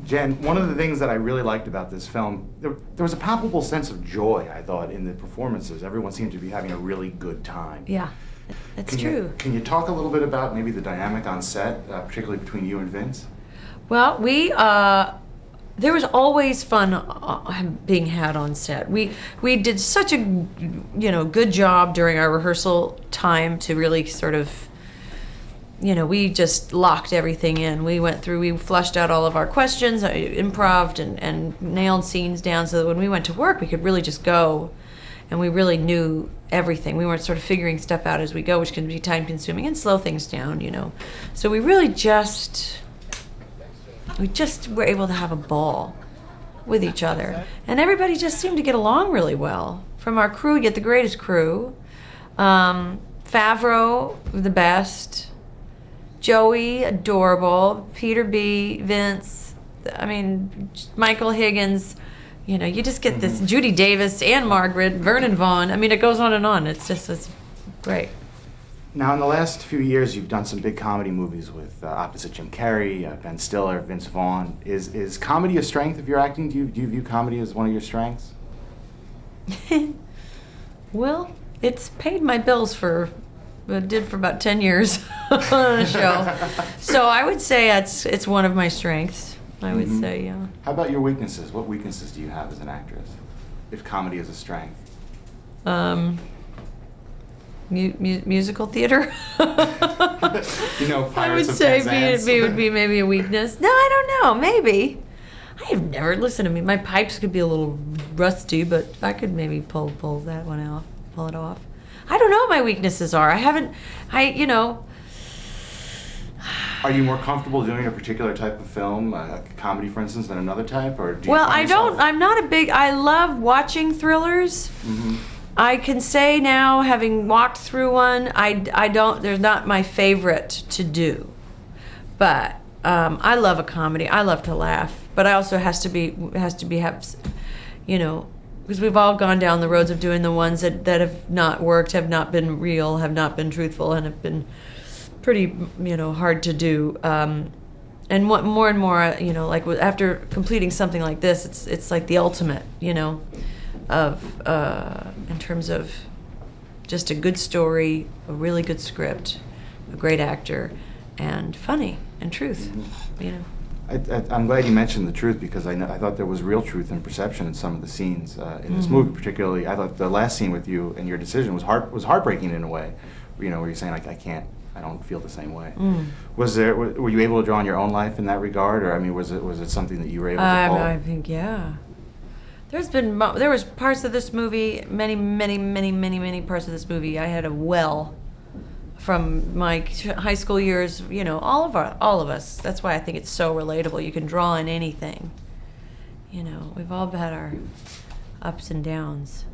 Jen, one of the things that I really liked about this film, there was a palpable sense of joy, I thought, in the performances. Everyone seemed to be having a really good time. Yeah, that's true. Can you talk a little bit about maybe the dynamic on set, particularly between you and Vince? Well, there was always fun being had on set. We did such a good job during our rehearsal time to really sort of, we just locked everything in. We flushed out all of our questions, improv'd and nailed scenes down so that when we went to work, we could really just go and we really knew everything. We weren't sort of figuring stuff out as we go, which can be time consuming and slow things down, So we really just were able to have a ball with each other. And everybody just seemed to get along really well. From our crew, we get the greatest crew. Favreau, the best. Joey, adorable. Peter B., Vince, Michael Higgins. You just get this. Judy Davis and Margaret, Vernon Vaughn. It goes on and on. It's great. Now, in the last few years, you've done some big comedy movies with opposite Jim Carrey, Ben Stiller, Vince Vaughn. Is comedy a strength of your acting? Do you view comedy as one of your strengths? Well, it's paid my bills it did for about 10 years on a show. So I would say it's one of my strengths. I would say, yeah. How about your weaknesses? What weaknesses do you have as an actress, if comedy is a strength? Musical theater. Pirates I would of say Penzance. B would be maybe a weakness. No, I don't know. Maybe. I have never listened to me. My pipes could be a little rusty, but I could maybe pull that one out, pull it off. I don't know what my weaknesses are. Are you more comfortable doing a particular type of film, a comedy, for instance, than another type, or do you Well, find I yourself... don't. I'm not a big. I love watching thrillers. I can say now, having walked through one, I don't. They're not my favorite to do, but I love a comedy. I love to laugh, but I also has to be because we've all gone down the roads of doing the ones that have not worked, have not been real, have not been truthful, and have been pretty hard to do. And what more and more, after completing something like this, it's like the ultimate, of in terms of just a good story, a really good script, a great actor, and funny and truth. I'm glad you mentioned the truth, because I thought there was real truth and perception in some of the scenes in this movie. Particularly, I thought the last scene with you and your decision was heartbreaking in a way. Where you're saying I don't feel the same way. Were you able to draw on your own life in that regard, or was it something that you were able to pull? I think yeah. There was parts of this movie, many parts of this movie. I had a well from my high school years. All of us. That's why I think it's so relatable. You can draw on anything. We've all had our ups and downs.